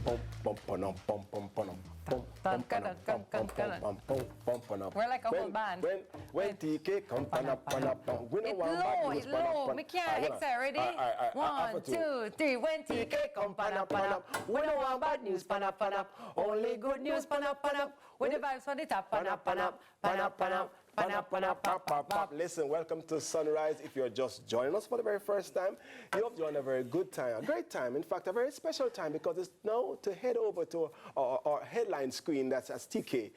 We're like a whole band. When TK come, it's low. We can't. Excited. Ready? 1, 2, 3. When TK come, we don't want bad news, only good news, when the vibes on the top, Listen, welcome to Sunrise. If you're just joining us for the very first time, you hope you're on a very good time, a great time. In fact, a very special time, because it's now to head over to our headline screen that's as TK.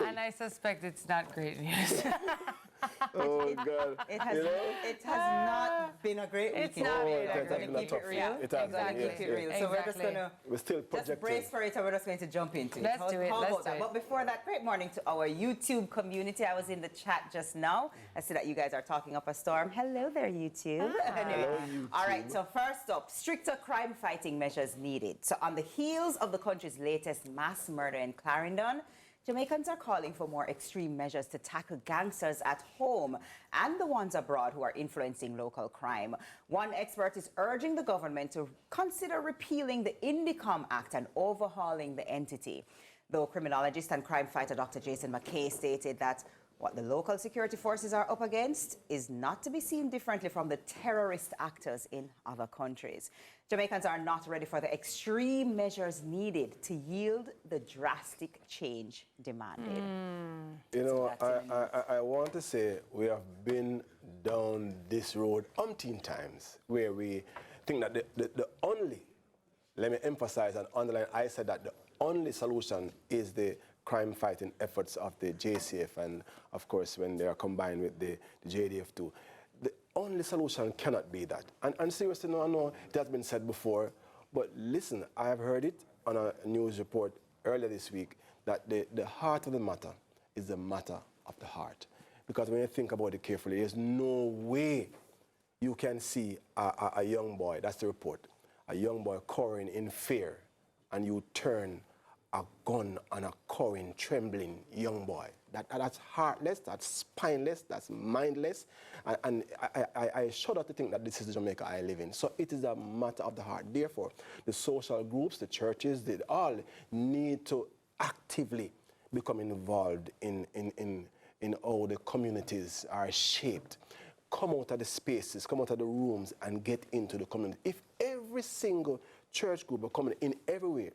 And I suspect it's not great news. Oh, God. It has not been a great weekend. It's not. We're going to keep it real. Exactly. Keep it real. So we're just going to just brace for it, and we're just going to jump into it. Let's do it. How about that? But before that, great morning to our YouTube community. I was in the chat just now. I see that you guys are talking up a storm. Hello there, YouTube. Anyway. Hello, YouTube. All right, so first up, stricter crime-fighting measures needed. So on the heels of the country's latest mass murder in Clarendon, Jamaicans are calling for more extreme measures to tackle gangsters at home and the ones abroad who are influencing local crime. One expert is urging the government to consider repealing the Indicom Act and overhauling the entity. Though criminologist and crime fighter Dr. Jason McKay stated that what the local security forces are up against is not to be seen differently from the terrorist actors in other countries. Jamaicans are not ready for the extreme measures needed to yield the drastic change demanded. You know, I want to say we have been down this road umpteen times where we think that the only, let me emphasize and underline, I said that the only solution is the crime-fighting efforts of the JCF, and of course when they are combined with the JDF too. The only solution cannot be that. And seriously, no, I know it has been said before, but listen, I have heard it on a news report earlier this week that the heart of the matter is the matter of the heart. Because when you think about it carefully, there's no way you can see a young boy, that's the report, a young boy cowering in fear, and you turn a gun on a cowering, trembling young boy. That's heartless, that's spineless, that's mindless, and I shudder to think that this is the Jamaica I live in. So it is a matter of the heart. Therefore, the social groups, the churches, they all need to actively become involved in how the communities are shaped. Come out of the spaces, come out of the rooms, and get into the community. If every single church group or community in every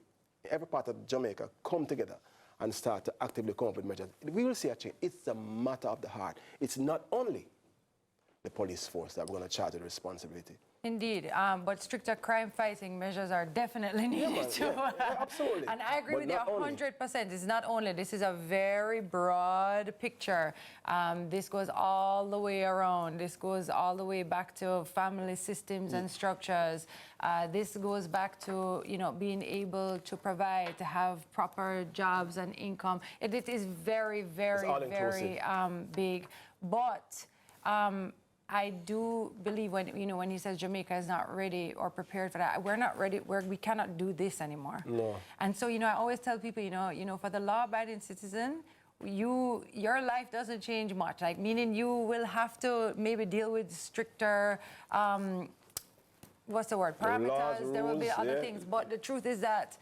part of Jamaica come together and start to actively come up with measures, we will see a change. It's a matter of the heart. It's not only the police force that we're going to charge with responsibility. Indeed, but stricter crime-fighting measures are definitely needed too. Yeah, absolutely. And I agree with you 100%. It's not only, this is a very broad picture. This goes all the way around. This goes all the way back to family systems and structures. This goes back to, you know, being able to provide, to have proper jobs and income. It is very, very, very big. But I do believe when he says Jamaica is not ready or prepared for that, we're not ready. We cannot do this anymore. No. And so, I always tell people, for the law-abiding citizen, your life doesn't change much. Like, meaning you will have to maybe deal with stricter, what's the word? Parameters. Laws, rules, there will be other things. But the truth is that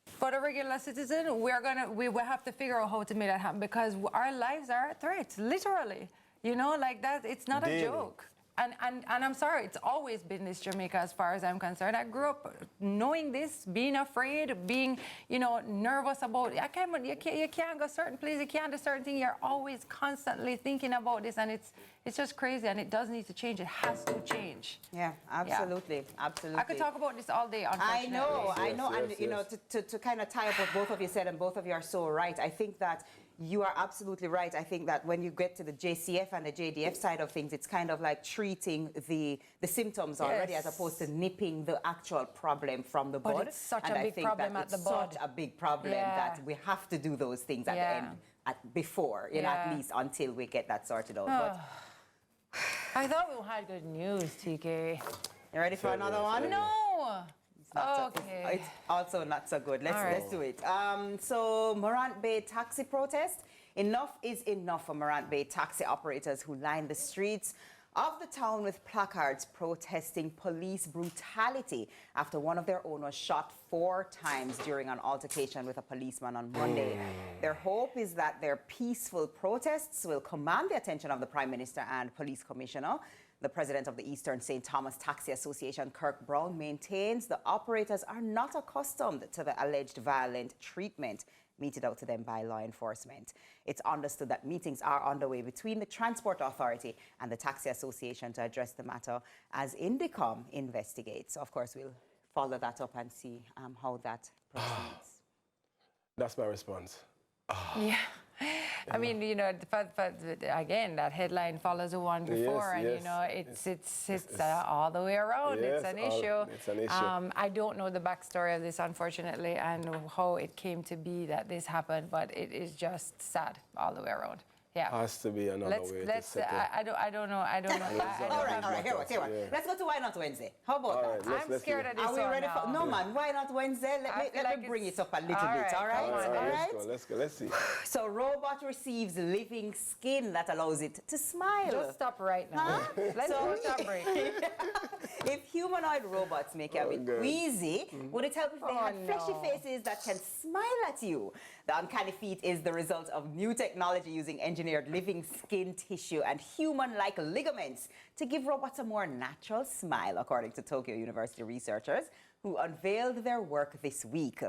for the regular citizen, we will have to figure out how to make that happen, because our lives are at threat, literally. Like that, it's not a joke. And I'm sorry, it's always been this Jamaica as far as I'm concerned. I grew up knowing this, being afraid, being, nervous about, you can't go certain places, you can't do certain things. You're always constantly thinking about this, and it's just crazy, and it does need to change. It has to change. Yeah, absolutely, absolutely. I could talk about this all day, unfortunately. I know, and to kind of tie up what both of you said, and both of you are so right, I think that you are absolutely right. I think that when you get to the JCF and the JDF side of things, it's kind of like treating the symptoms already, as opposed to nipping the actual problem from the bud. But it's such a big problem at the bud. Such a big problem that we have to do those things at the end, before, at least until we get that sorted out. But I thought we had good news, TK. You ready for another one? No. It's also not so good. Let's do it. So Morant Bay taxi protest. Enough is enough for Morant Bay taxi operators who line the streets of the town with placards protesting police brutality after one of their own was shot 4 times during an altercation with a policeman on Monday. Their hope is that their peaceful protests will command the attention of the Prime Minister and Police Commissioner. The president of the Eastern St. Thomas Taxi Association, Kirk Brown, maintains the operators are not accustomed to the alleged violent treatment meted out to them by law enforcement. It's understood that meetings are underway between the Transport Authority and the Taxi Association to address the matter as Indicom investigates. So of course, we'll follow that up and see how that proceeds. That's my response. Yeah. I mean, you know, again, that headline follows the one before, and you know, it's all the way around. Yes, it's an issue. It's an issue. I don't know the backstory of this, unfortunately, and how it came to be that this happened, but it is just sad all the way around. Yeah. Has to be another way to settle. I don't know. All right, here what. Let's go to Why Not Wednesday. How about that? I'm scared of this. Are we ready now. for? No, man. Why Not Wednesday? Let me bring it up a little bit. All right. Let's go. Let's see. So, robot receives living skin that allows it to smile. Just stop right now. Let's go stop break. If humanoid robots make you a bit queasy, would it help if they had fleshy faces that can smile at you? The uncanny feat is the result of new technology using engineered living skin tissue and human-like ligaments to give robots a more natural smile, according to Tokyo University researchers who unveiled their work this week.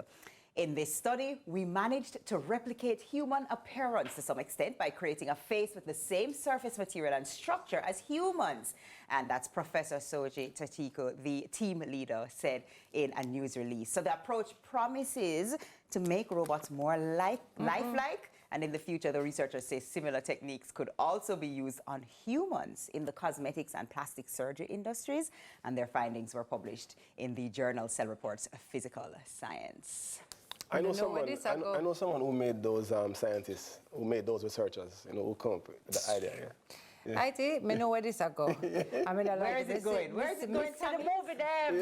In this study, we managed to replicate human appearance to some extent by creating a face with the same surface material and structure as humans. And that's Professor Soji Tachiko, the team leader, said in a news release. So the approach promises to make robots more lifelike. And in the future, the researchers say similar techniques could also be used on humans in the cosmetics and plastic surgery industries. And their findings were published in the journal Cell Reports Physical Science. I know someone who made those scientists, who made those researchers, you know, who come up with the idea. Yeah. I think I know where this will go. I mean, where is it going? Where is it going? To the movie them.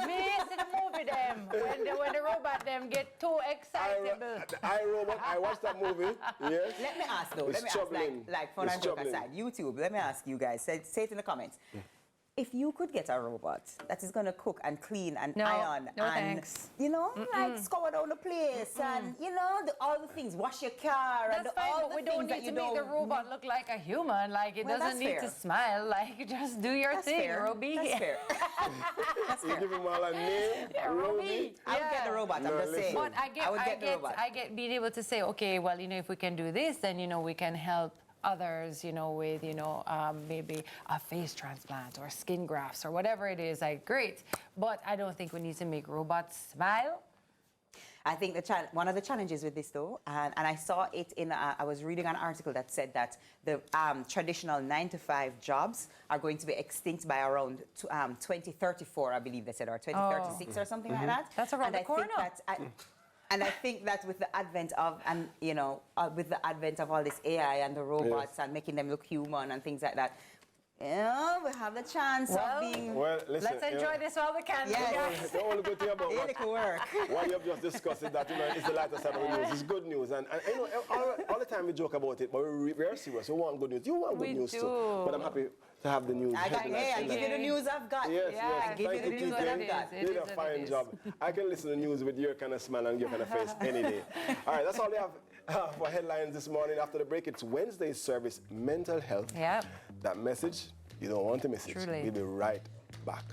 Me to the movie them. When the robot them get too excitable. iRobot, I watched that movie. Yes. Let me ask though. Let me ask, like fun and joke aside, YouTube. Let me ask you guys. Say it in the comments. If you could get a robot that is going to cook and clean and iron and, thanks. you know, like scour down the place and, you know, all the things, wash your car and all the things that you don't... we don't need to make the robot look like a human. Like, it doesn't need to smile. Like, just do your thing, Roby. That's fair. That's fair. You give him all a name, Roby. I would get the robot, I'm just saying. But I get being able to say, okay, well, you know, if we can do this, then, you know, we can help others, you know, with, you know, maybe a face transplant or skin grafts or whatever it is, like, great. But I don't think we need to make robots smile. I think one of the challenges with this, though, and I saw it in, I was reading an article that said that the traditional 9-to-5 jobs are going to be extinct by around 2034, I believe they said, or 2036 or something like that. That's around the corner. And I think that with the advent of, all this AI and the robots and making them look human and things like that, yeah, we have the chance of being... Well, listen, let's enjoy this while we can. Yes. The only good thing about what you have just discussed is that, you know, it's the lighter side of the news. It's good news. And you know, all the time we joke about it, but we're serious. We want good news. You want good news too. But I'm happy to have the news. I give you the news I've got. Yes. I give you the news that I've got. You did a fine job. I can listen to the news with your kind of smile and your kind of face any day. All right, that's all we have for headlines this morning. After the break, it's Wednesday's service, mental health. Yeah. That message, you don't want to miss it. Truly. We'll be right back.